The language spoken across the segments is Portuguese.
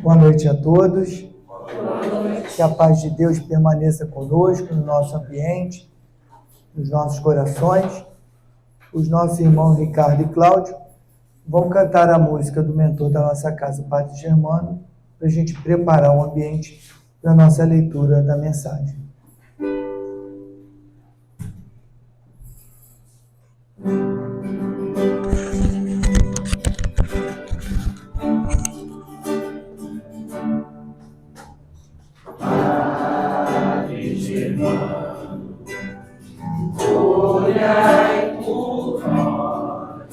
Boa noite a todos. Que a paz de Deus permaneça conosco, no nosso ambiente, nos nossos corações. Os nossos irmãos Ricardo e Cláudio vão cantar a música do mentor da nossa casa, o Padre Germano, para a gente preparar o ambiente para a nossa leitura da mensagem. Padre Germano, olhai por nós,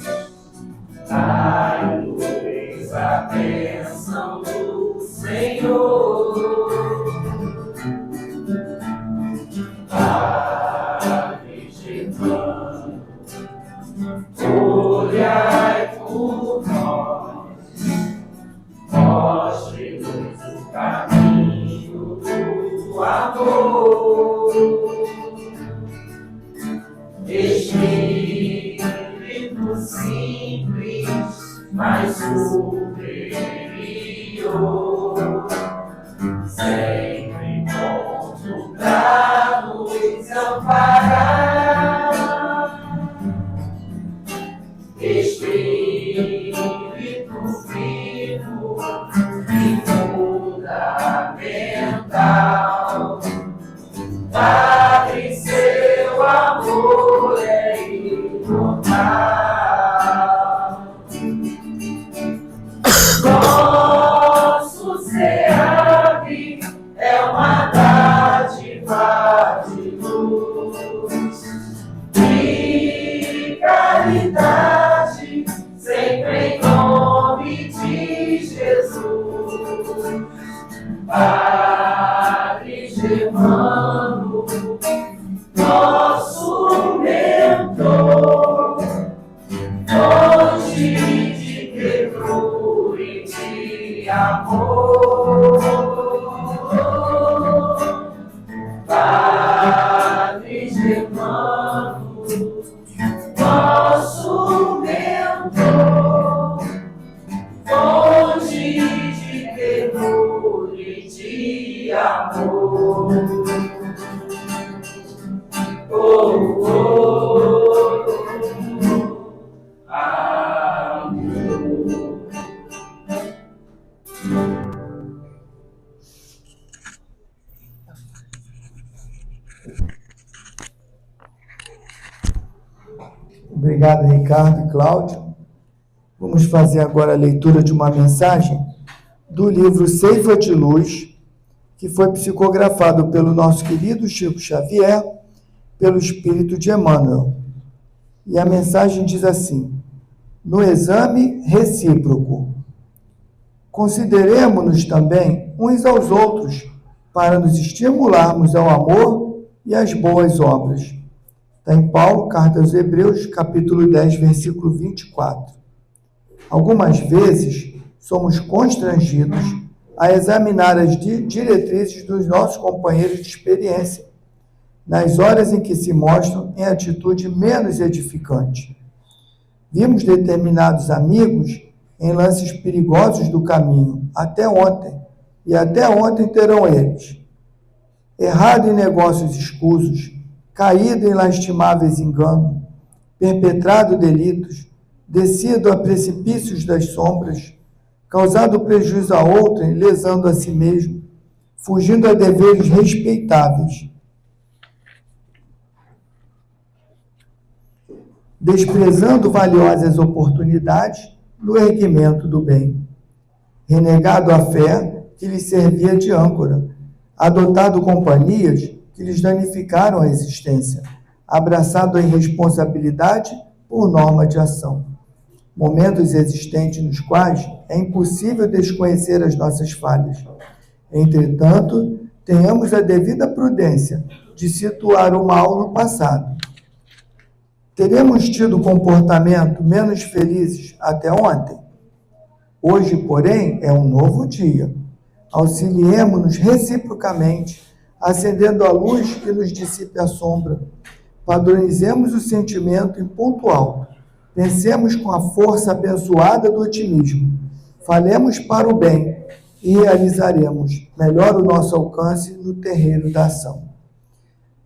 dai-nos a bênção do Senhor. Padre Germano, olhai por nós, mostre-nos o caminho do amor. Espírito simples, mas superior, sempre pronto pra nos amparar. Espírito vivo e fundamental, Padre, seu amor é imortal. Nosso SEAB é uma dádiva de luz e caridade, sempre em nome de Jesus. Padre Germano, nosso mentor, fonte de ternura e de amor. Padre Germano, nosso mentor, fonte de ternura e de amor. Oh, oh, amor. Obrigado, Ricardo e Cláudio. Vamos fazer agora a leitura de uma mensagem do livro Ceifa de Luz, que foi psicografado pelo nosso querido Chico Xavier, pelo Espírito de Emmanuel. E a mensagem diz assim: no exame recíproco, consideremo-nos também uns aos outros para nos estimularmos ao amor e às boas obras. Está em Paulo, Carta aos Hebreus, capítulo 10, versículo 24. Algumas vezes somos constrangidos a examinar as diretrizes dos nossos companheiros de experiência, nas horas em que se mostram em atitude menos edificante. Vimos determinados amigos em lances perigosos do caminho, até ontem, e até ontem terão eles. Errado em negócios escusos, caído em lastimáveis enganos, perpetrado delitos, descido a precipícios das sombras, causado prejuízo a outrem, lesando a si mesmo, fugindo a deveres respeitáveis, desprezando valiosas oportunidades no erguimento do bem, renegado a fé que lhes servia de âncora, adotado companhias que lhes danificaram a existência, abraçado a irresponsabilidade por norma de ação. Momentos existentes nos quais é impossível desconhecer as nossas falhas. Entretanto, tenhamos a devida prudência de situar o mal no passado. Teremos tido comportamento menos felizes até ontem? Hoje, porém, é um novo dia. Auxiliemo-nos reciprocamente, acendendo a luz que nos dissipe a sombra. Padronizemos o sentimento em ponto alto. Pensemos com a força abençoada do otimismo. Falemos para o bem e realizaremos melhor o nosso alcance no terreiro da ação.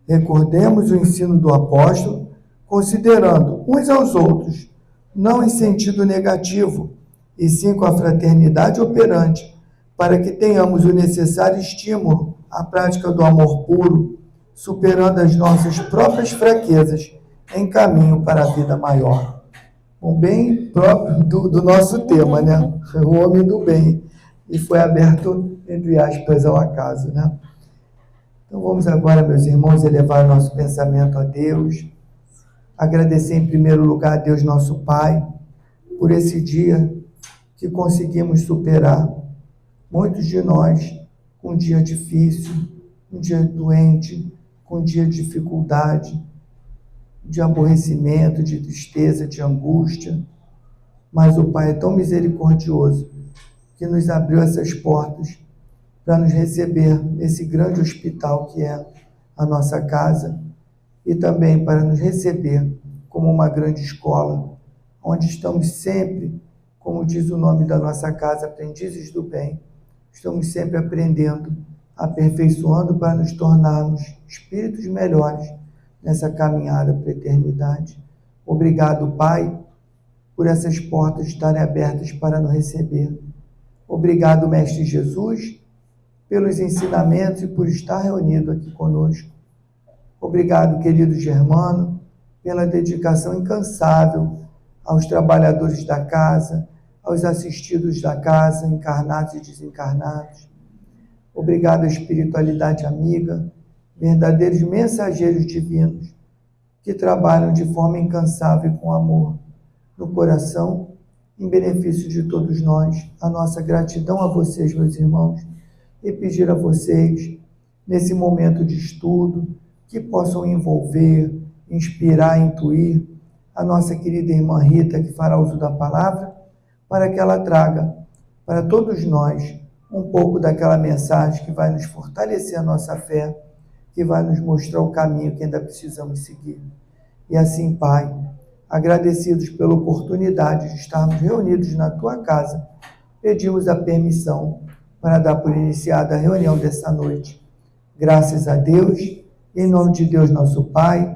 Recordemos o ensino do apóstolo, considerando uns aos outros, não em sentido negativo, e sim com a fraternidade operante, para que tenhamos o necessário estímulo à prática do amor puro, superando as nossas próprias fraquezas em caminho para a vida maior. Um bem próprio do nosso tema, né? O homem do bem. E foi aberto, entre aspas, ao acaso, né? Então vamos agora, meus irmãos, elevar nosso pensamento a Deus, agradecer em primeiro lugar a Deus nosso Pai, por esse dia que conseguimos superar. Muitos de nós com um dia difícil, um dia doente, com um dia de dificuldade, de aborrecimento, de tristeza, de angústia, mas o Pai é tão misericordioso que nos abriu essas portas para nos receber nesse grande hospital que é a nossa casa e também para nos receber como uma grande escola, onde estamos sempre, como diz o nome da nossa casa, aprendizes do bem. Estamos sempre aprendendo, aperfeiçoando para nos tornarmos espíritos melhores nessa caminhada para a eternidade. Obrigado, Pai, por essas portas estarem abertas para nos receber. Obrigado, Mestre Jesus, pelos ensinamentos e por estar reunido aqui conosco. Obrigado, querido Germano, pela dedicação incansável aos trabalhadores da casa, aos assistidos da casa, encarnados e desencarnados. Obrigado à espiritualidade amiga, verdadeiros mensageiros divinos, que trabalham de forma incansável e com amor no coração, em benefício de todos nós. A nossa gratidão a vocês, meus irmãos, e pedir a vocês, nesse momento de estudo, que possam envolver, inspirar, intuir a nossa querida irmã Rita, que fará uso da palavra, para que ela traga para todos nós um pouco daquela mensagem que vai nos fortalecer a nossa fé, que vai nos mostrar o caminho que ainda precisamos seguir. E assim, Pai, agradecidos pela oportunidade de estarmos reunidos na Tua casa, pedimos a permissão para dar por iniciada a reunião dessa noite. Graças a Deus, em nome de Deus nosso Pai,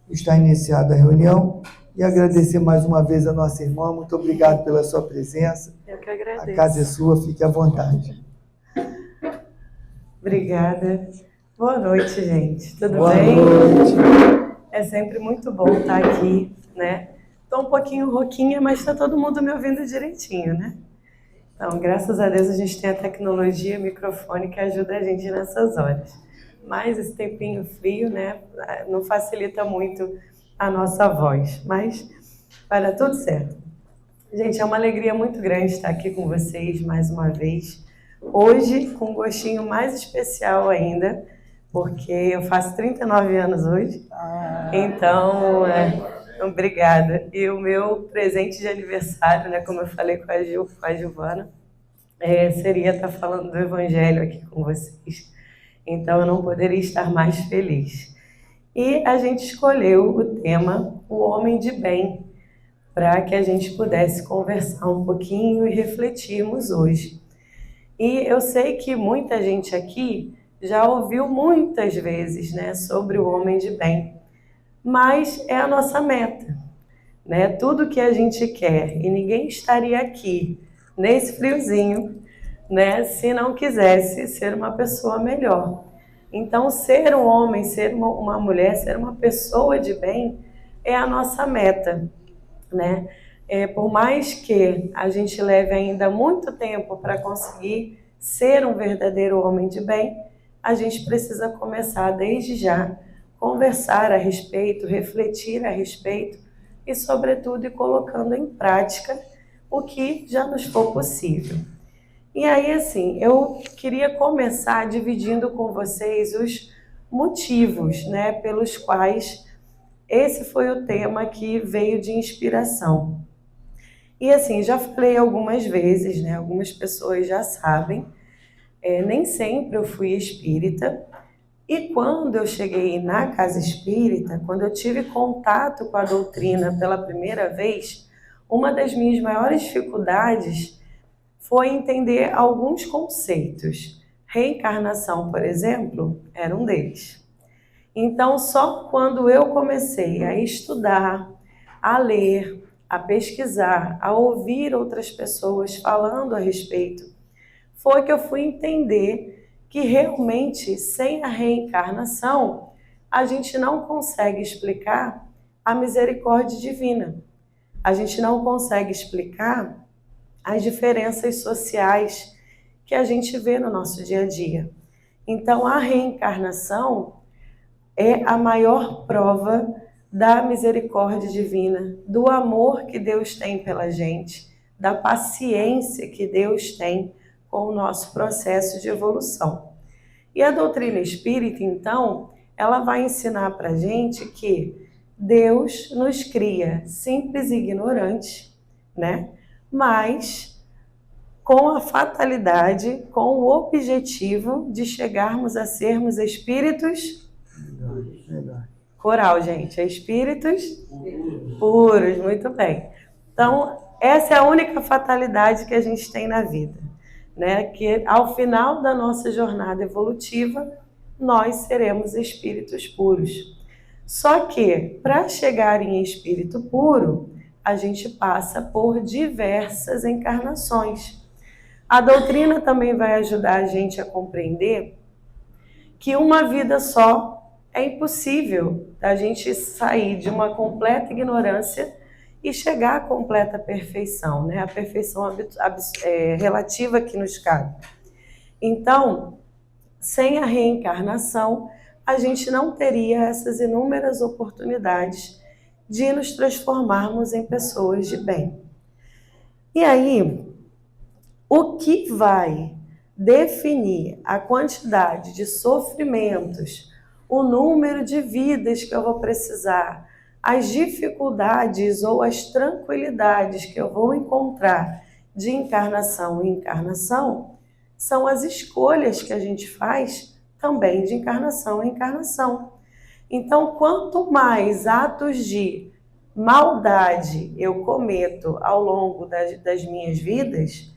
está iniciada a reunião e agradecer mais uma vez a nossa irmã. Muito obrigado pela sua presença. Eu que agradeço. A casa é sua, fique à vontade. Obrigada. Boa noite, gente. Tudo Boa bem? noite. É sempre muito bom estar aqui, né? Estou um pouquinho rouquinha, mas está todo mundo me ouvindo direitinho, né? Então, graças a Deus, a gente tem a tecnologia, microfone que ajuda a gente nessas horas. Mas esse tempinho frio, né, não facilita muito a nossa voz, mas vai dar tudo certo. Gente, é uma alegria muito grande estar aqui com vocês mais uma vez. Hoje, com um gostinho mais especial ainda, porque eu faço 39 anos hoje. Então, obrigada. E o meu presente de aniversário, né, como eu falei com a Giovana, seria estar falando do Evangelho aqui com vocês. Então, eu não poderia estar mais feliz. E a gente escolheu o tema O Homem de Bem, para que a gente pudesse conversar um pouquinho e refletirmos hoje. E eu sei que muita gente aqui já ouviu muitas vezes, né, sobre o homem de bem, mas é a nossa meta, né? Tudo que a gente quer, e ninguém estaria aqui nesse friozinho, né, se não quisesse ser uma pessoa melhor. Então, ser um homem, ser uma mulher, ser uma pessoa de bem é a nossa meta, né? Por mais que a gente leve ainda muito tempo para conseguir ser um verdadeiro homem de bem, a gente precisa começar desde já, conversar a respeito, refletir a respeito e, sobretudo, ir colocando em prática o que já nos for possível. E aí, assim, eu queria começar dividindo com vocês os motivos, né, pelos quais esse foi o tema que veio de inspiração. E assim, já falei algumas vezes, né, algumas pessoas já sabem, nem sempre eu fui espírita, e quando eu cheguei na casa espírita, quando eu tive contato com a doutrina pela primeira vez, uma das minhas maiores dificuldades foi entender alguns conceitos. Reencarnação, por exemplo, era um deles. Então, só quando eu comecei a estudar, a ler, a pesquisar, a ouvir outras pessoas falando a respeito, foi que eu fui entender que realmente, sem a reencarnação, a gente não consegue explicar a misericórdia divina. A gente não consegue explicar as diferenças sociais que a gente vê no nosso dia a dia. Então, a reencarnação é a maior prova da misericórdia divina, do amor que Deus tem pela gente, da paciência que Deus tem com o nosso processo de evolução. E a doutrina espírita, então, ela vai ensinar para a gente que Deus nos cria simples e ignorantes, né? Mas com a fatalidade, com o objetivo de chegarmos a sermos espíritos coral, gente, é espíritos puros, muito bem. Então, essa é a única fatalidade que a gente tem na vida, né? Que ao final da nossa jornada evolutiva, nós seremos espíritos puros. Só que, para chegar em espírito puro, a gente passa por diversas encarnações. A doutrina também vai ajudar a gente a compreender que uma vida só é impossível a gente sair de uma completa ignorância e chegar à completa perfeição, né? A perfeição relativa que nos cabe. Então, sem a reencarnação, a gente não teria essas inúmeras oportunidades de nos transformarmos em pessoas de bem. E aí, o que vai definir a quantidade de sofrimentos, o número de vidas que eu vou precisar, as dificuldades ou as tranquilidades que eu vou encontrar de encarnação em encarnação, são as escolhas que a gente faz também de encarnação em encarnação. Então, quanto mais atos de maldade eu cometo ao longo das minhas vidas,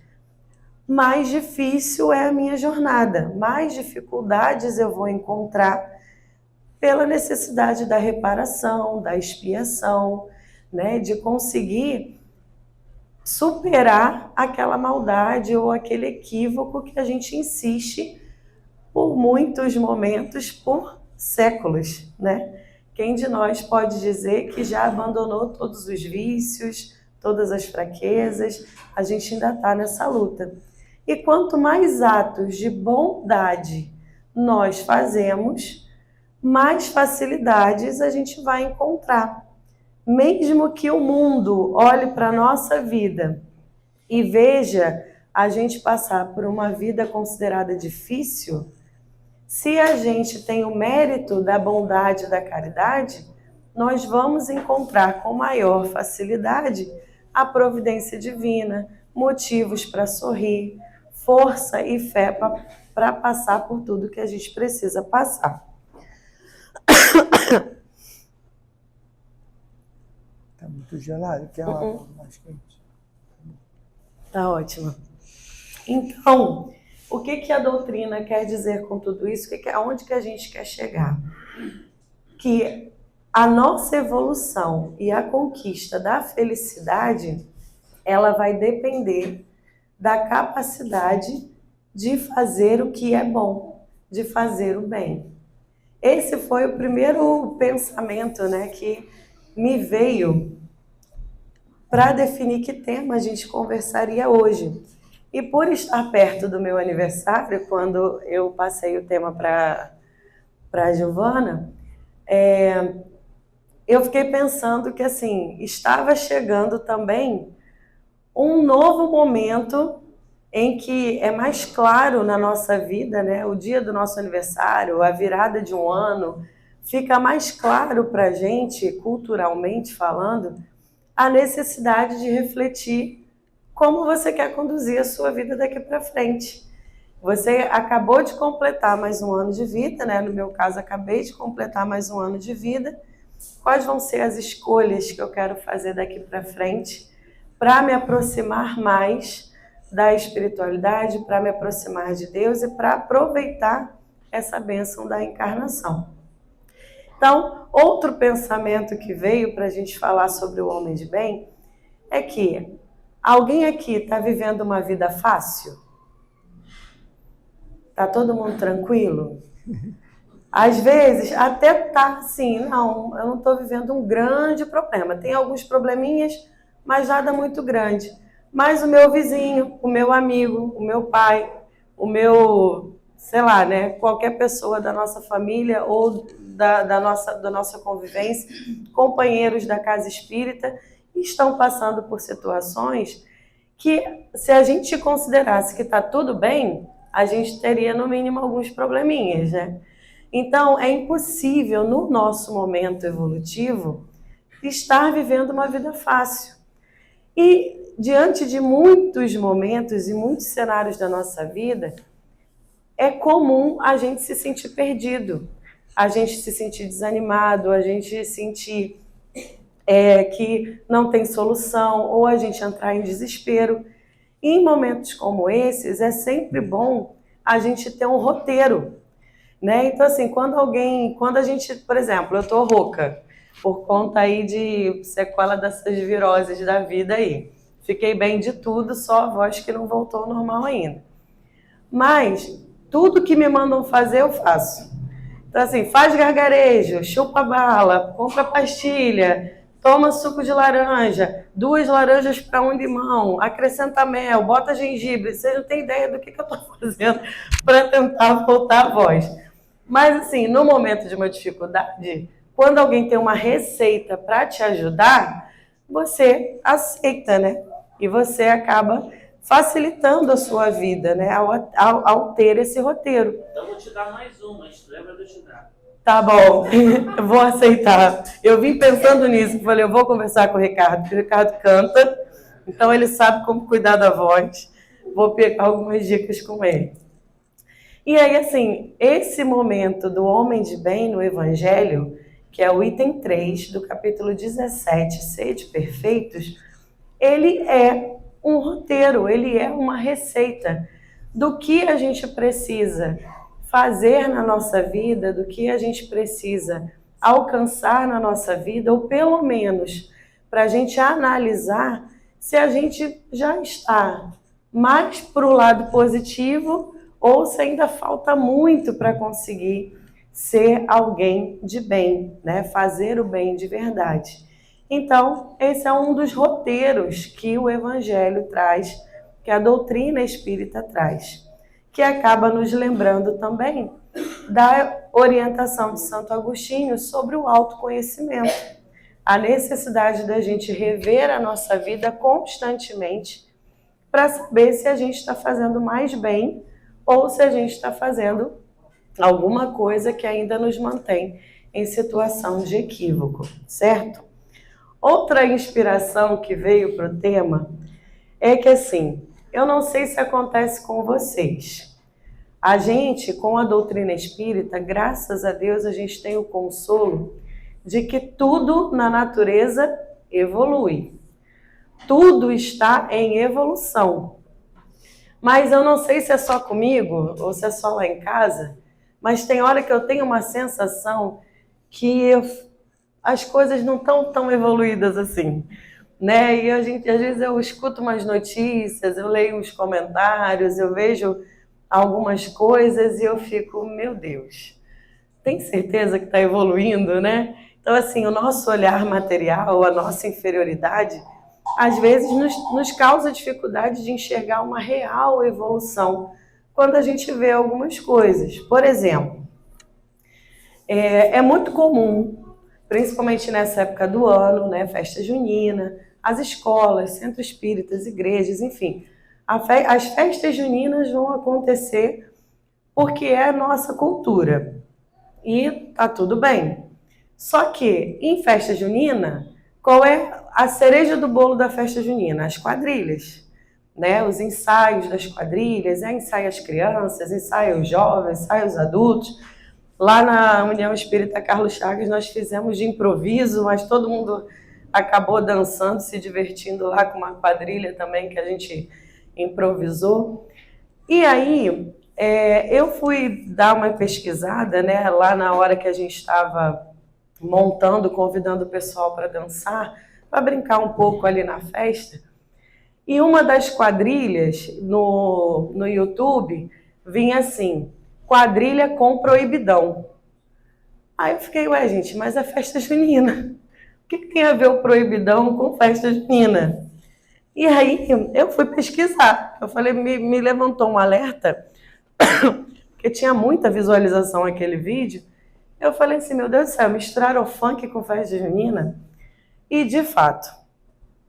mais difícil é a minha jornada, mais dificuldades eu vou encontrar pela necessidade da reparação, da expiação, né, de conseguir superar aquela maldade ou aquele equívoco que a gente insiste por muitos momentos, por séculos, né? Quem de nós pode dizer que já abandonou todos os vícios, todas as fraquezas? A gente ainda está nessa luta. E quanto mais atos de bondade nós fazemos, mais facilidades a gente vai encontrar. Mesmo que o mundo olhe para a nossa vida e veja a gente passar por uma vida considerada difícil, se a gente tem o mérito da bondade e da caridade, nós vamos encontrar com maior facilidade a providência divina, motivos para sorrir, força e fé para passar por tudo que a gente precisa passar. Tá muito gelado, quer uma água mais quente? Tá ótimo. Então, o que a doutrina quer dizer com tudo isso? Aonde que a gente quer chegar? Que a nossa evolução e a conquista da felicidade, ela vai depender da capacidade de fazer o que é bom, de fazer o bem. Esse foi o primeiro pensamento, né, que me veio para definir que tema a gente conversaria hoje. E por estar perto do meu aniversário, quando eu passei o tema para a Giovana, eu fiquei pensando que assim, estava chegando também um novo momento em que é mais claro na nossa vida, né? O dia do nosso aniversário, a virada de um ano, fica mais claro para a gente, culturalmente falando, a necessidade de refletir como você quer conduzir a sua vida daqui para frente. Você acabou de completar mais um ano de vida, né? No meu caso, acabei de completar mais um ano de vida. Quais vão ser as escolhas que eu quero fazer daqui para frente para me aproximar mais da espiritualidade, para me aproximar de Deus e para aproveitar essa bênção da encarnação. Então, outro pensamento que veio para a gente falar sobre o homem de bem é que alguém aqui está vivendo uma vida fácil? Está todo mundo tranquilo? Às vezes até tá assim, não, eu não estou vivendo um grande problema. Tem alguns probleminhas, mas nada muito grande. Mas o meu vizinho, o meu amigo, o meu pai, o meu, sei lá, né, qualquer pessoa da nossa família ou da nossa convivência, companheiros da casa espírita, estão passando por situações que, se a gente considerasse que está tudo bem, a gente teria no mínimo alguns probleminhas, né? Então, é impossível, no nosso momento evolutivo, estar vivendo uma vida fácil. E, diante de muitos momentos e muitos cenários da nossa vida, é comum a gente se sentir perdido, a gente se sentir desanimado, a gente sentir que não tem solução, ou a gente entrar em desespero. E em momentos como esses, é sempre bom a gente ter um roteiro, né? Então, assim, quando a gente, por exemplo, eu tô rouca, por conta aí de sequela dessas viroses da vida aí. Fiquei bem de tudo, só a voz que não voltou ao normal ainda. Mas tudo que me mandam fazer, eu faço. Então, assim, faz gargarejo, chupa bala, compra pastilha, toma suco de laranja, 2 laranjas para 1 limão, acrescenta mel, bota gengibre. Você não tem ideia do que eu estou fazendo para tentar voltar a voz. Mas, assim, no momento de uma dificuldade, quando alguém tem uma receita para te ajudar, você aceita, né? E você acaba facilitando a sua vida, né? Ao ter esse roteiro. Então vou te dar mais uma, lembra de eu te dar. Tá bom, eu vou aceitar. Eu vim pensando nisso, falei, eu vou conversar com o Ricardo, porque o Ricardo canta, então ele sabe como cuidar da voz. Vou pegar algumas dicas com ele. E aí, assim, esse momento do homem de bem no Evangelho, que é o item 3 do capítulo 17, Sede Perfeitos, ele é um roteiro, ele é uma receita do que a gente precisa fazer na nossa vida, do que a gente precisa alcançar na nossa vida, ou pelo menos para a gente analisar se a gente já está mais para o lado positivo ou se ainda falta muito para conseguir ser alguém de bem, né? Fazer o bem de verdade. Então, esse é um dos roteiros que o Evangelho traz, que a doutrina espírita traz, que acaba nos lembrando também da orientação de Santo Agostinho sobre o autoconhecimento, a necessidade da gente rever a nossa vida constantemente para saber se a gente está fazendo mais bem ou se a gente está fazendo alguma coisa que ainda nos mantém em situação de equívoco, certo? Outra inspiração que veio para o tema é que, assim, eu não sei se acontece com vocês. A gente, com a doutrina espírita, graças a Deus, a gente tem o consolo de que tudo na natureza evolui. Tudo está em evolução. Mas eu não sei se é só comigo ou se é só lá em casa, mas tem hora que eu tenho uma sensação que as coisas não estão tão evoluídas assim, né? E às vezes eu escuto umas notícias, eu leio uns comentários, eu vejo algumas coisas e eu fico, meu Deus, tem certeza que está evoluindo, né? Então, assim, o nosso olhar material, a nossa inferioridade, às vezes nos causa dificuldade de enxergar uma real evolução quando a gente vê algumas coisas. Por exemplo, é muito comum, principalmente nessa época do ano, né, festa junina, as escolas, centros espíritas, igrejas, enfim, as festas juninas vão acontecer porque é a nossa cultura e tá tudo bem. Só que em festa junina, qual é a cereja do bolo da festa junina? As quadrilhas, né? Os ensaios das quadrilhas, ensaia as crianças, ensaia os jovens, ensaia os adultos. Lá na União Espírita Carlos Chagas nós fizemos de improviso, mas todo mundo acabou dançando, se divertindo lá com uma quadrilha também que a gente improvisou. E aí, eu fui dar uma pesquisada, né, lá na hora que a gente estava montando, convidando o pessoal para dançar, para brincar um pouco ali na festa. E uma das quadrilhas no YouTube vinha assim, quadrilha com proibidão. Aí eu fiquei, ué, gente, mas é festa junina. O que tem a ver o proibidão com festa junina? E aí eu fui pesquisar. Eu falei, me levantou um alerta, porque tinha muita visualização aquele vídeo. Eu falei assim, meu Deus do céu, misturaram funk com festa junina? E de fato,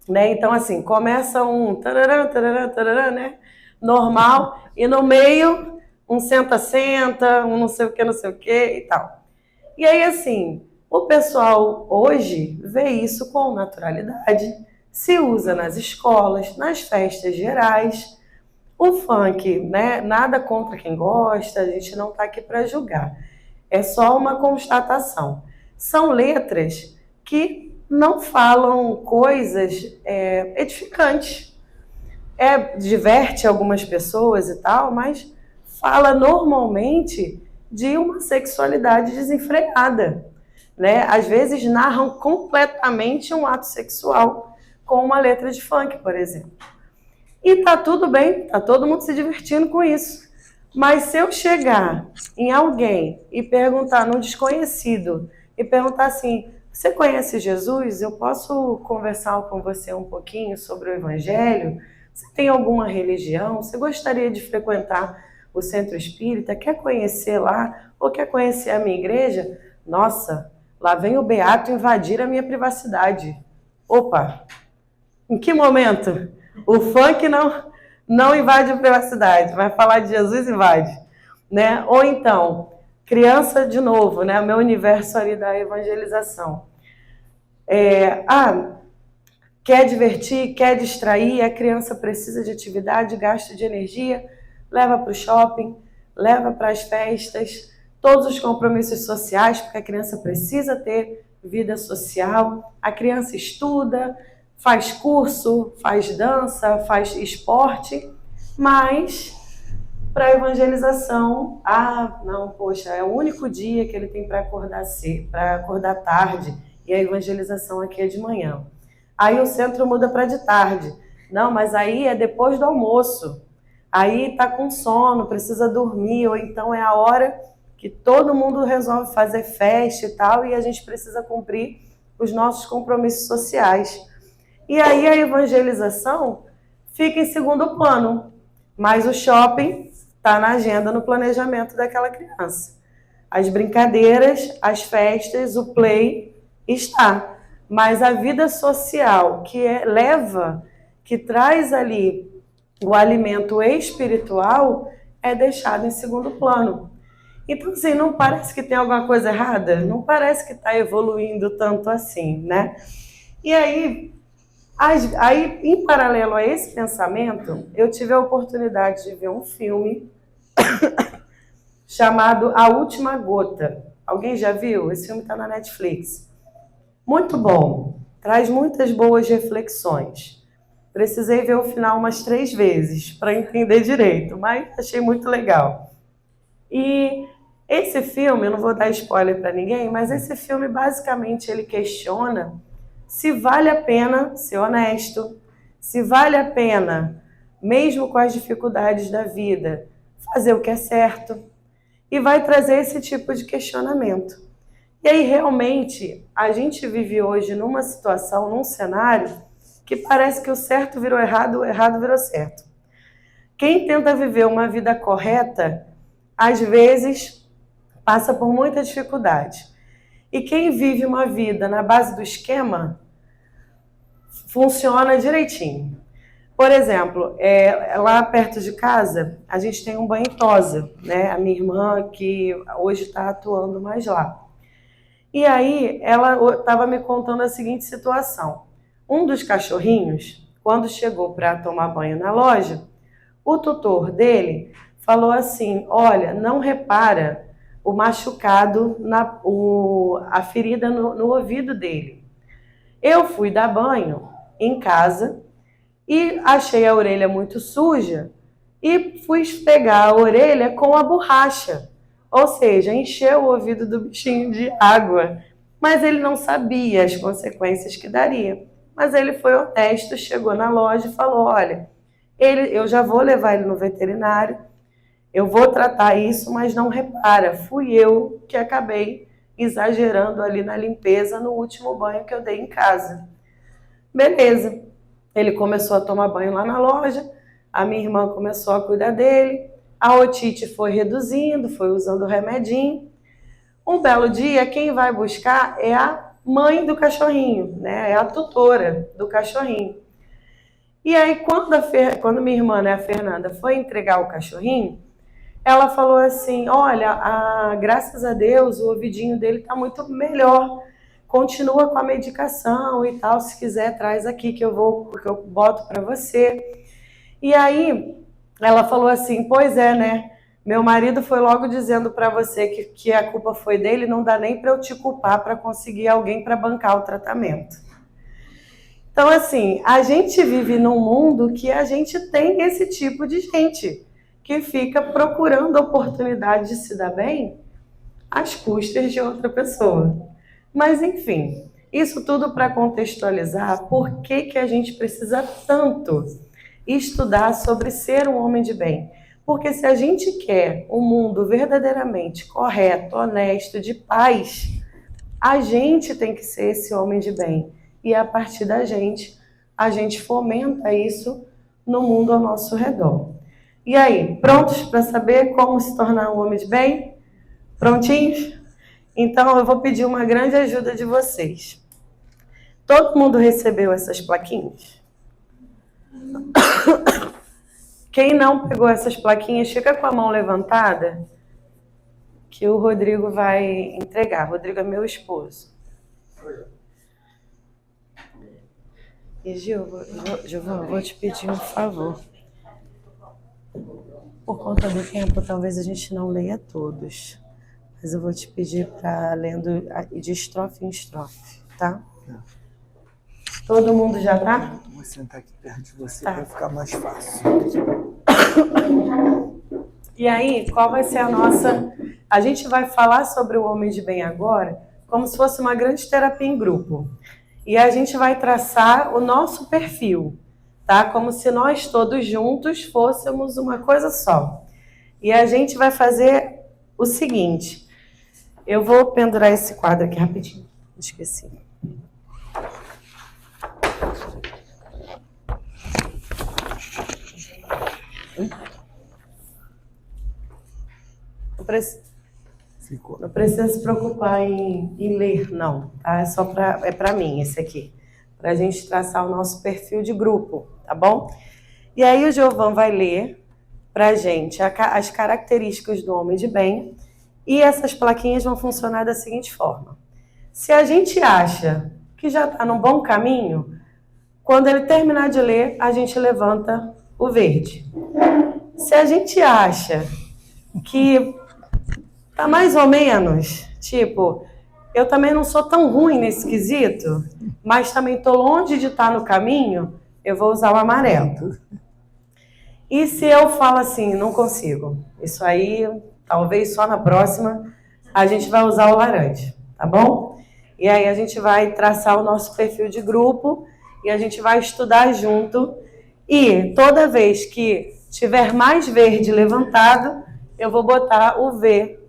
né? Então assim, começa um tararã, tararã, tararã, né? Normal, e no meio um senta-senta, um não sei o que e tal. E aí assim, o pessoal hoje vê isso com naturalidade, se usa nas escolas, nas festas gerais. O funk, né? Nada contra quem gosta, a gente não está aqui para julgar. É só uma constatação. São letras que não falam coisas edificantes. Diverte algumas pessoas e tal, mas fala normalmente de uma sexualidade desenfreada, né? Às vezes narram completamente um ato sexual com uma letra de funk, por exemplo. E tá tudo bem, tá todo mundo se divertindo com isso. Mas se eu chegar em alguém e perguntar, num desconhecido, e perguntar assim, você conhece Jesus? Eu posso conversar com você um pouquinho sobre o Evangelho? Você tem alguma religião? Você gostaria de frequentar o centro espírita? Quer conhecer lá? Ou quer conhecer a minha igreja? Nossa, lá vem o beato invadir a minha privacidade. Opa, em que momento? O funk não invade a privacidade, vai falar de Jesus, invade, né? Ou então, criança de novo, né? O meu universo ali da evangelização. Quer divertir, quer distrair, a criança precisa de atividade, gasto de energia, leva para o shopping, leva para as festas, todos os compromissos sociais, porque a criança precisa ter vida social, a criança estuda, faz curso, faz dança, faz esporte, mas para a evangelização, não, poxa, é o único dia que ele tem para acordar cedo, para acordar tarde, e a evangelização aqui é de manhã. Aí o centro muda para de tarde. Não, mas aí é depois do almoço. Aí está com sono, precisa dormir, ou então é a hora que todo mundo resolve fazer festa e tal, e a gente precisa cumprir os nossos compromissos sociais. E aí a evangelização fica em segundo plano, mas o shopping está na agenda, no planejamento daquela criança. As brincadeiras, as festas, o play está. Mas a vida social que traz ali o alimento espiritual é deixado em segundo plano. Então, assim, não parece que tem alguma coisa errada? Não parece que está evoluindo tanto assim, né? E aí, em paralelo a esse pensamento, eu tive a oportunidade de ver um filme chamado A Última Gota. Alguém já viu? Esse filme está na Netflix. Muito bom, traz muitas boas reflexões. Precisei ver o final umas 3 vezes para entender direito, mas achei muito legal. E esse filme, eu não vou dar spoiler para ninguém, mas esse filme basicamente ele questiona se vale a pena ser honesto, se vale a pena, mesmo com as dificuldades da vida, fazer o que é certo, e vai trazer esse tipo de questionamento. E aí, realmente, a gente vive hoje numa situação, num cenário, que parece que o certo virou errado, o errado virou certo. Quem tenta viver uma vida correta, às vezes, passa por muita dificuldade. E quem vive uma vida na base do esquema, funciona direitinho. Por exemplo, lá perto de casa, a gente tem um banho-tosa, né? A minha irmã, que hoje está atuando mais lá. E aí, ela estava me contando a seguinte situação. Um dos cachorrinhos, quando chegou para tomar banho na loja, o tutor dele falou assim, olha, não repara o machucado, a ferida no ouvido dele. Eu fui dar banho em casa e achei a orelha muito suja e fui esfregar a orelha com a borracha. Ou seja, encheu o ouvido do bichinho de água. Mas ele não sabia as consequências que daria. Mas ele foi honesto, chegou na loja e falou, olha, eu já vou levar ele no veterinário, eu vou tratar isso, mas não repara, fui eu que acabei exagerando ali na limpeza no último banho que eu dei em casa. Beleza. Ele começou a tomar banho lá na loja, a minha irmã começou a cuidar dele, a otite foi reduzindo, foi usando o remedinho. Um belo dia, quem vai buscar é a mãe do cachorrinho, né? É a tutora do cachorrinho. E aí, quando minha irmã, né, a Fernanda, foi entregar o cachorrinho, ela falou assim, olha, graças a Deus, o ouvidinho dele está muito melhor. Continua com a medicação e tal, se quiser traz aqui que eu boto para você. E aí ela falou assim, pois é, né? Meu marido foi logo dizendo para você que a culpa foi dele, não dá nem para eu te culpar para conseguir alguém para bancar o tratamento. Então, assim, a gente vive num mundo que a gente tem esse tipo de gente que fica procurando a oportunidade de se dar bem às custas de outra pessoa. Mas, enfim, isso tudo para contextualizar por que a gente precisa tanto estudar sobre ser um homem de bem. Porque se a gente quer um mundo verdadeiramente correto, honesto, de paz, a gente tem que ser esse homem de bem. E a partir da gente, a gente fomenta isso no mundo ao nosso redor. E aí, prontos para saber como se tornar um homem de bem? Prontinhos? Então, eu vou pedir uma grande ajuda de vocês. Todo mundo recebeu essas plaquinhas? Quem não pegou essas plaquinhas, fica com a mão levantada, que o Rodrigo vai entregar. Rodrigo é meu esposo. E Giovana, vou te pedir um favor. Por conta do tempo, talvez a gente não leia todos. Mas eu vou te pedir para lendo de estrofe em estrofe, tá? Todo mundo já tá? Vou sentar aqui perto de você Tá. para ficar mais fácil. E aí, qual vai ser a nossa... A gente vai falar sobre o homem de bem agora como se fosse uma grande terapia em grupo. E a gente vai traçar o nosso perfil, tá? Como se nós todos juntos fôssemos uma coisa só. E a gente vai fazer o seguinte... Eu vou pendurar esse quadro aqui rapidinho. Esqueci. Não precisa se preocupar em ler, não. Tá? É para mim esse aqui. Para a gente traçar o nosso perfil de grupo, tá bom? E aí o Giovan vai ler para a gente as características do homem de bem. E essas plaquinhas vão funcionar da seguinte forma. Se a gente acha que já está num bom caminho, quando ele terminar de ler, a gente levanta o verde. Se a gente acha que está mais ou menos, tipo, eu também não sou tão ruim nesse quesito, mas também estou longe de estar no caminho, eu vou usar o amarelo. E se eu falo assim, não consigo, isso aí... Talvez só na próxima a gente vai usar o laranja, tá bom? E aí a gente vai traçar o nosso perfil de grupo e a gente vai estudar junto. E toda vez que tiver mais verde levantado, eu vou botar o V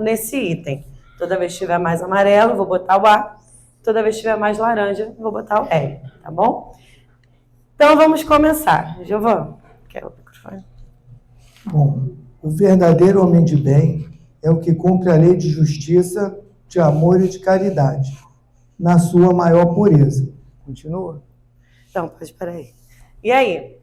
nesse item. Toda vez que tiver mais amarelo, eu vou botar o A. Toda vez que tiver mais laranja, eu vou botar o L, tá bom? Então vamos começar. Giovana, quer o microfone? Bom, o verdadeiro homem de bem é o que cumpre a lei de justiça, de amor e de caridade, na sua maior pureza. Continua? Então, pode parar aí. E aí?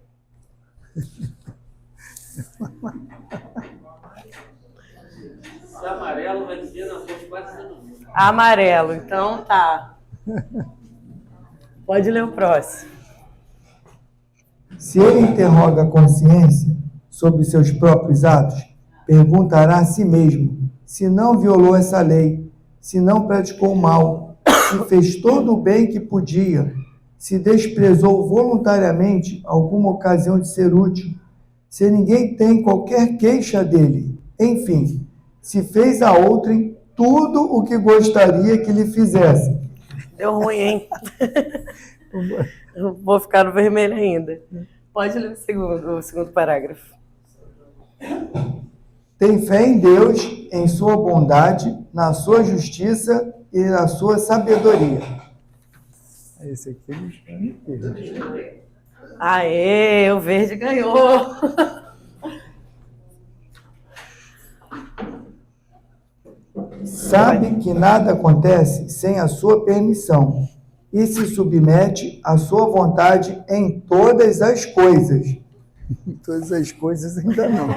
Esse amarelo vai dizer na frente de quase todo mundo. Amarelo, então tá. Pode ler o próximo. Se ele interroga a consciência sobre seus próprios atos, perguntará a si mesmo se não violou essa lei, se não praticou o mal, se fez todo o bem que podia, se desprezou voluntariamente alguma ocasião de ser útil, se ninguém tem qualquer queixa dele, enfim, se fez a outrem tudo o que gostaria que lhe fizesse. Deu ruim, hein? Eu vou ficar no vermelho ainda. Pode ler o segundo parágrafo. Tem fé em Deus, em sua bondade, na sua justiça e na sua sabedoria. Esse aqui é verde. Aê, o verde ganhou! Sabe que nada acontece sem a sua permissão e se submete à sua vontade em todas as coisas. Todas as coisas ainda não.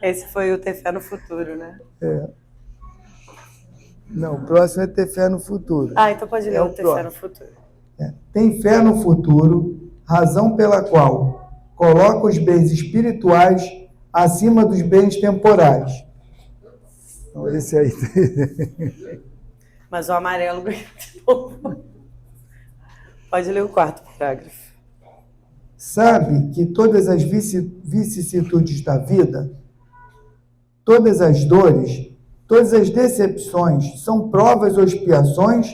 Esse foi o ter fé no futuro, né? Não, o próximo é ter fé no futuro. Então pode ler o ter fé no futuro. Tem fé no futuro, razão pela qual coloca os bens espirituais acima dos bens temporais. Então, esse aí. Mas o amarelo ganhou de novo. Pode ler o quarto parágrafo. Sabe que todas as vicissitudes da vida, todas as dores, todas as decepções são provas ou expiações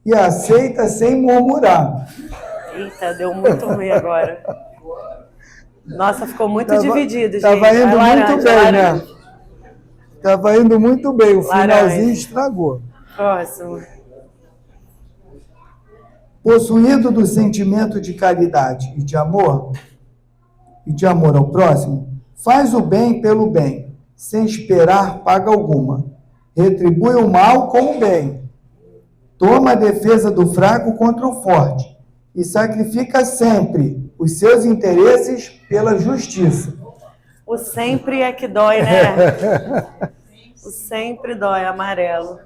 e aceita sem murmurar. Eita, deu muito ruim agora. Nossa, ficou muito dividido, gente. Estava indo muito bem, né? Estava indo muito bem, o finalzinho estragou. Próximo. Possuído do sentimento de caridade e de amor ao próximo, faz o bem pelo bem, sem esperar paga alguma. Retribui o mal com o bem. Toma a defesa do fraco contra o forte e sacrifica sempre os seus interesses pela justiça. O sempre é que dói, né? O sempre dói, amarelo.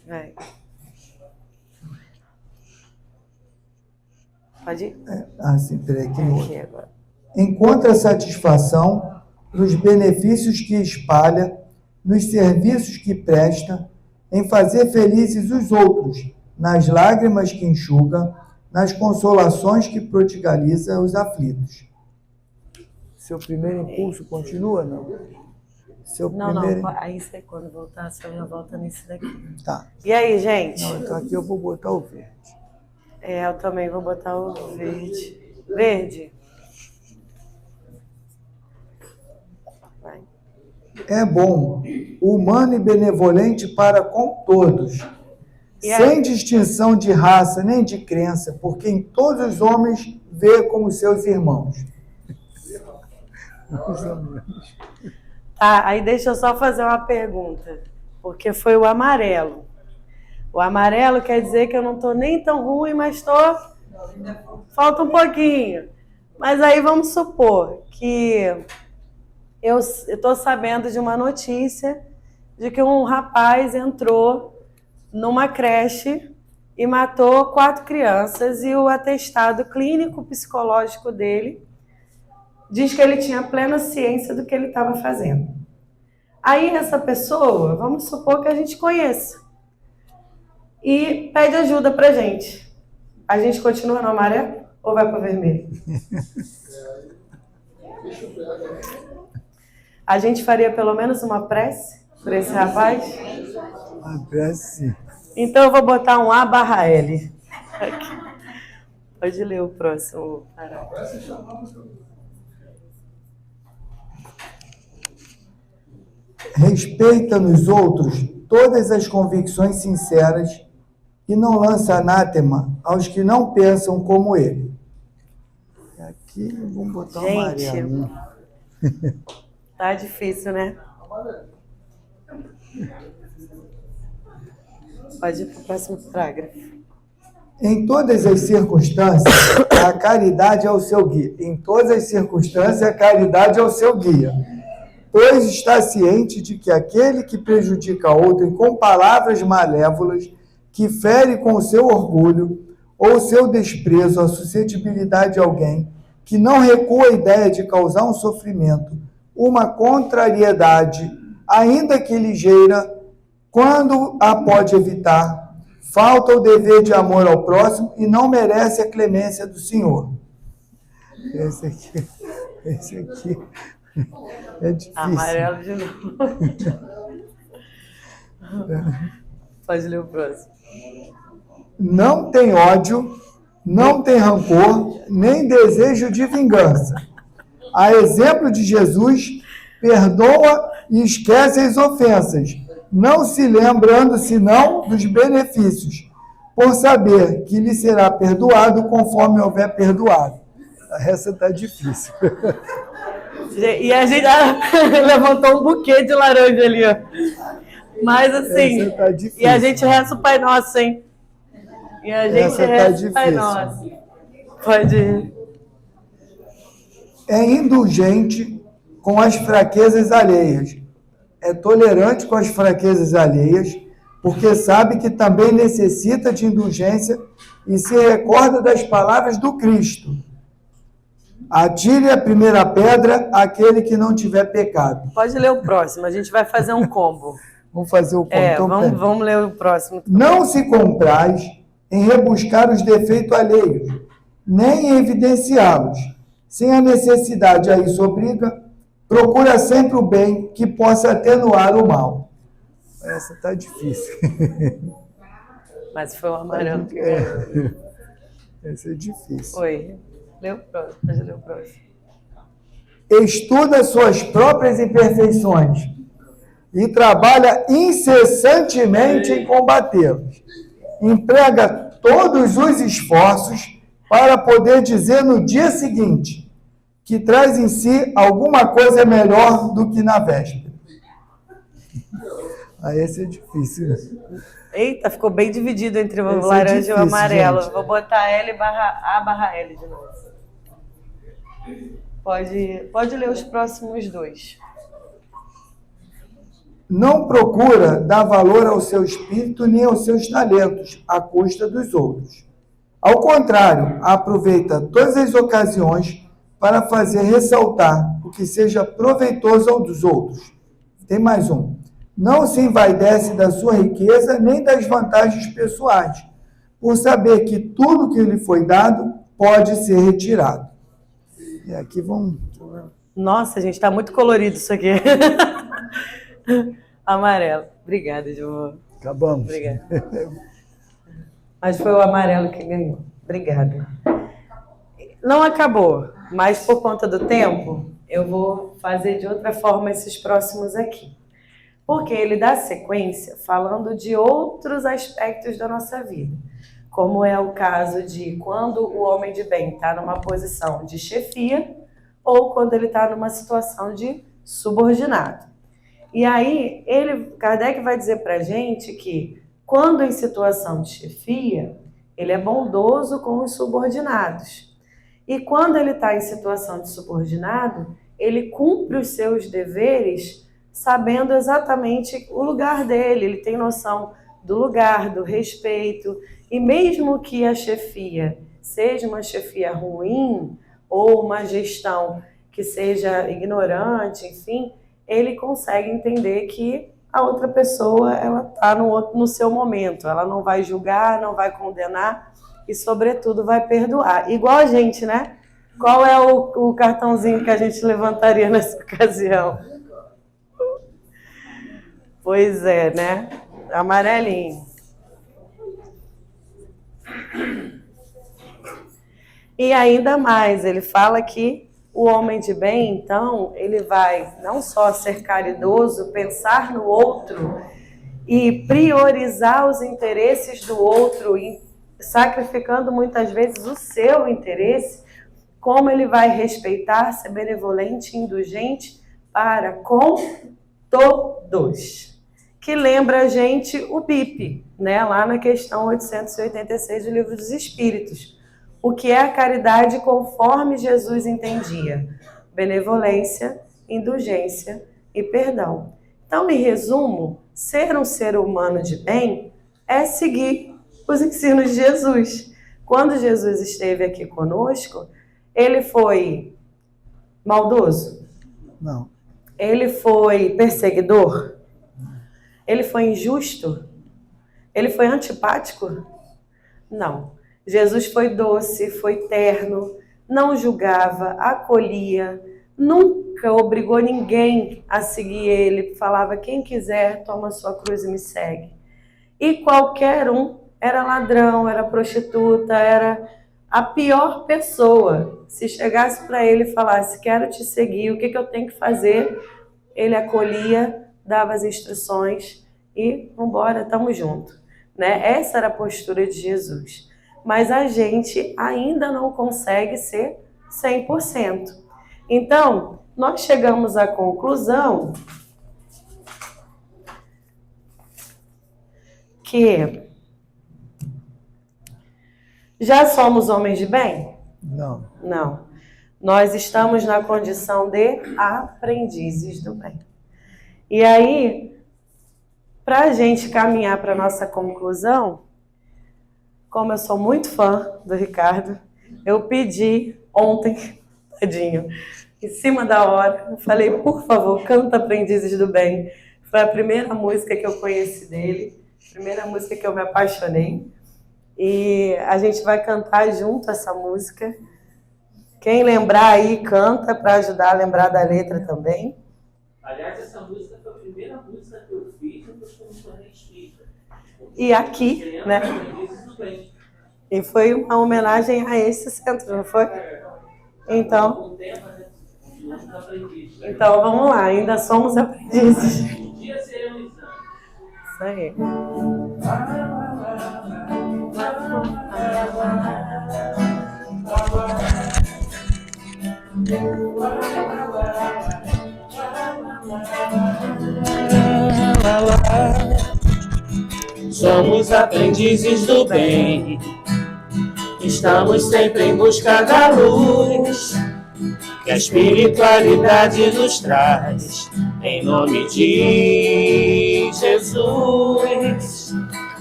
Vai. Pode ir? Sim, peraí, Aqui agora. Encontra satisfação nos benefícios que espalha, nos serviços que presta, em fazer felizes os outros, nas lágrimas que enxuga, nas consolações que prodigaliza os aflitos. Seu primeiro impulso continua, não? Não, aí você, quando voltar, você já volta nesse daqui. Tá. E aí, gente? Não, então aqui eu vou botar o verde. Eu também vou botar o verde. Verde. Vai. É bom, humano e benevolente para com todos, sem distinção de raça nem de crença, porque em todos os homens vê como seus irmãos. Aí deixa eu só fazer uma pergunta, porque foi o amarelo. O amarelo quer dizer que eu não estou nem tão ruim, mas falta um pouquinho. Mas aí vamos supor que eu estou sabendo de uma notícia de que um rapaz entrou numa creche e matou 4 crianças e o atestado clínico psicológico dele diz que ele tinha plena ciência do que ele estava fazendo. Aí essa pessoa, vamos supor que a gente conheça, e pede ajuda pra gente. A gente continua no amarelo ou vai para o vermelho? A gente faria pelo menos uma prece por esse rapaz? Uma prece. Então eu vou botar um A/L. Aqui. Pode ler o próximo parágrafo. Respeita nos outros todas as convicções sinceras e não lança anátema aos que não pensam como ele. Aqui vamos botar um amarelo. Tá difícil, né? Pode ir para o próximo parágrafo. Em todas as circunstâncias, a caridade é o seu guia. Em todas as circunstâncias, a caridade é o seu guia. Pois está ciente de que aquele que prejudica outro com palavras malévolas, que fere com o seu orgulho ou seu desprezo a suscetibilidade de alguém, que não recua a ideia de causar um sofrimento, uma contrariedade, ainda que ligeira, quando a pode evitar, falta o dever de amor ao próximo e não merece a clemência do Senhor. Esse aqui é difícil. Amarelo de novo. Pode ler o próximo. Não tem ódio, não tem rancor, nem desejo de vingança. A exemplo de Jesus, perdoa e esquece as ofensas, não se lembrando senão dos benefícios, por saber que lhe será perdoado conforme houver perdoado. Essa está difícil. E a gente levantou um buquê de laranja ali, ó. Mas assim, Essa tá difícil. E a gente reza o Pai Nosso, hein? E a gente Essa tá reza o Pai difícil. Nosso. Pode ir. É indulgente com as fraquezas alheias. É tolerante com as fraquezas alheias, porque sabe que também necessita de indulgência e se recorda das palavras do Cristo. Atire a primeira pedra aquele que não tiver pecado. Pode ler o próximo, a gente vai fazer um combo. Vamos fazer o ponto. Vamos ler o próximo. Não se compraz em rebuscar os defeitos alheios, nem em evidenciá-los. Sem a necessidade a isso obriga, procura sempre o bem que possa atenuar o mal. Essa está difícil. Mas foi o amarelo que Essa é difícil. foi. Lê o próximo, pode ler o próximo. Estuda suas próprias imperfeições e trabalha incessantemente em combatê-los. Emprega todos os esforços para poder dizer no dia seguinte que traz em si alguma coisa melhor do que na véspera. Esse é difícil. Eita, ficou bem dividido entre o Esse é laranja difícil, e o amarelo. gente. Vou botar L/A/L de novo. Pode ler os próximos dois. Não procura dar valor ao seu espírito nem aos seus talentos, à custa dos outros. Ao contrário, aproveita todas as ocasiões para fazer ressaltar o que seja proveitoso ao dos outros. Tem mais um. Não se envaidece da sua riqueza nem das vantagens pessoais, por saber que tudo que lhe foi dado pode ser retirado. E aqui vamos... Nossa, gente, tá muito colorido isso aqui. Amarelo. Obrigada, João. Acabamos. Obrigada. Mas foi o amarelo que ganhou. Obrigada. Não acabou, mas por conta do tempo, eu vou fazer de outra forma esses próximos aqui. Porque ele dá sequência falando de outros aspectos da nossa vida. Como é o caso de quando o homem de bem está numa posição de chefia ou quando ele está numa situação de subordinado. E aí, Kardec vai dizer para a gente que quando em situação de chefia, ele é bondoso com os subordinados. E quando ele está em situação de subordinado, ele cumpre os seus deveres sabendo exatamente o lugar dele, ele tem noção do lugar, do respeito, e mesmo que a chefia seja uma chefia ruim, ou uma gestão que seja ignorante, enfim, ele consegue entender que a outra pessoa ela está no seu momento, ela não vai julgar, não vai condenar e, sobretudo, vai perdoar. Igual a gente, né? Qual é o cartãozinho que a gente levantaria nessa ocasião? Pois é, né? Amarelinho. E ainda mais, ele fala que o homem de bem, então, ele vai não só ser caridoso, pensar no outro e priorizar os interesses do outro, sacrificando muitas vezes o seu interesse, como ele vai respeitar, ser benevolente e indulgente para com todos. Que lembra a gente o BIP, né? Lá na questão 886 do Livro dos Espíritos. O que é a caridade conforme Jesus entendia? Benevolência, indulgência e perdão. Então, em resumo, ser um ser humano de bem é seguir os ensinos de Jesus. Quando Jesus esteve aqui conosco, ele foi maldoso? Não. Ele foi perseguidor? Ele foi injusto? Ele foi antipático? Não. Jesus foi doce, foi terno, não julgava, acolhia, nunca obrigou ninguém a seguir ele. Falava, quem quiser, toma sua cruz e me segue. E qualquer um, era ladrão, era prostituta, era a pior pessoa. Se chegasse para ele e falasse, quero te seguir, o que eu tenho que fazer? Ele acolhia, dava as instruções e vambora, estamos juntos. Né? Essa era a postura de Jesus. Mas a gente ainda não consegue ser 100%. Então, nós chegamos à conclusão que já somos homens de bem? Não. Não. Nós estamos na condição de aprendizes do bem. E aí, para a gente caminhar para a nossa conclusão, como eu sou muito fã do Ricardo, eu pedi ontem, tadinho, em cima da hora, eu falei, por favor, canta Aprendizes do Bem. Foi a primeira música que eu conheci dele, a primeira música que eu me apaixonei. E a gente vai cantar junto essa música. Quem lembrar aí, canta para ajudar a lembrar da letra também. Aliás, essa música foi a primeira música que eu fiz depois que eu me tornei espírita. E aqui, né? E foi uma homenagem a esse centro, não foi? Então vamos lá, ainda somos aprendizes. Um dia seremos exame. Isso aí. Somos aprendizes do bem, estamos sempre em busca da luz que a espiritualidade nos traz, em nome de Jesus.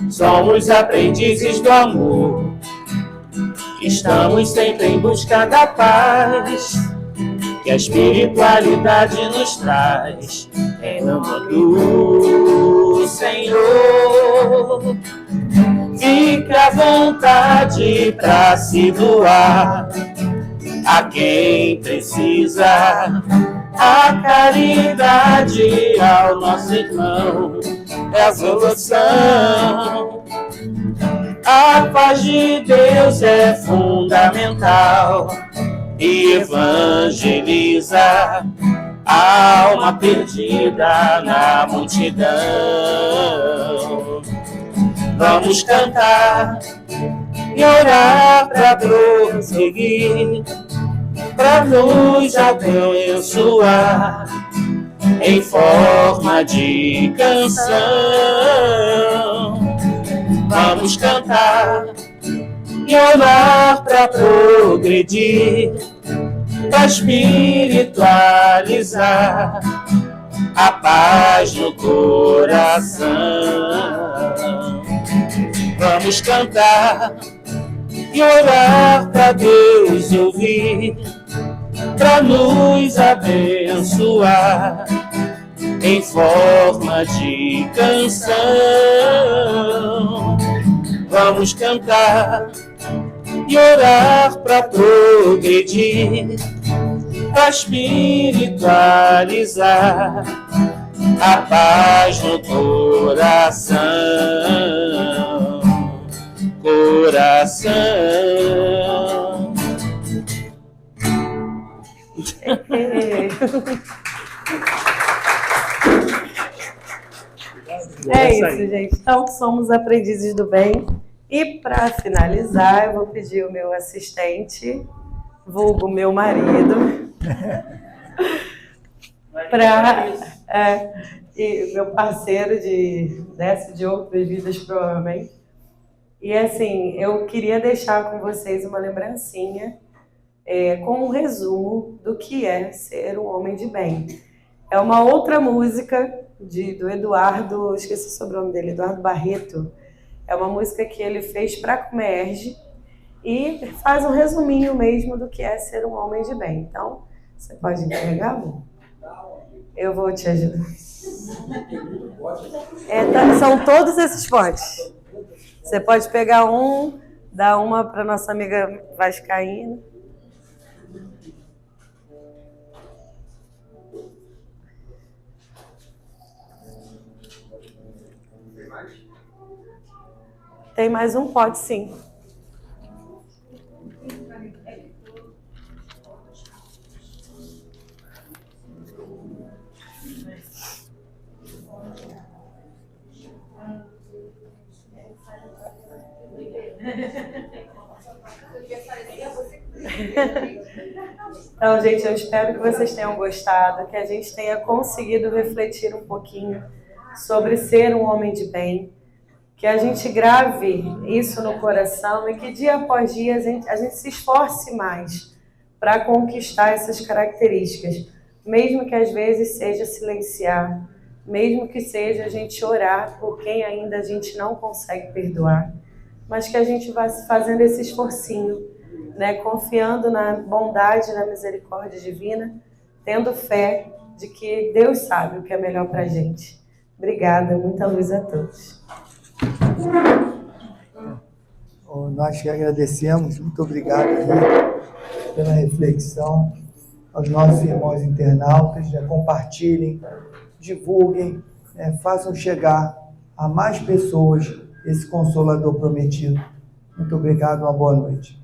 Somos aprendizes do amor, estamos sempre em busca da paz que a espiritualidade nos traz, em nome do Senhor. Fica à vontade para se doar a quem precisa, a caridade ao nosso irmão é a solução. A paz de Deus é fundamental e evangeliza a alma perdida na multidão. Vamos cantar e orar para prosseguir, para nos abençoar em forma de canção. Vamos cantar e orar para progredir, para espiritualizar a paz no coração. Vamos cantar e orar para Deus ouvir, para nos abençoar em forma de canção. Vamos cantar e orar para progredir, para espiritualizar a paz no coração. Coração. É isso, gente. Então, somos aprendizes do bem. E para finalizar, eu vou pedir o meu assistente, vulgo meu marido, e meu parceiro de outras vidas, provavelmente. E assim, eu queria deixar com vocês uma lembrancinha com um resumo do que é ser um homem de bem. É uma outra música do Eduardo, esqueci o sobrenome dele, Eduardo Barreto. É uma música que ele fez para a Comerge e faz um resuminho mesmo do que é ser um homem de bem. Então, você pode enxergar, amor? Eu vou te ajudar. São todos esses potes. Você pode pegar um, dar uma para nossa amiga vascaína. Tem mais um pote, sim. Então, gente, eu espero que vocês tenham gostado, que a gente tenha conseguido refletir um pouquinho sobre ser um homem de bem, que a gente grave isso no coração e que dia após dia a gente se esforce mais para conquistar essas características, mesmo que às vezes seja silenciar, mesmo que seja a gente orar por quem ainda a gente não consegue perdoar, mas que a gente vá fazendo esse esforcinho, né, confiando na bondade e na misericórdia divina, tendo fé de que Deus sabe o que é melhor para a gente. Obrigada, muita luz a todos. Nós que agradecemos, muito obrigado, Rita, pela reflexão, aos nossos irmãos internautas, compartilhem, divulguem, façam chegar a mais pessoas esse Consolador prometido. Muito obrigado, uma boa noite.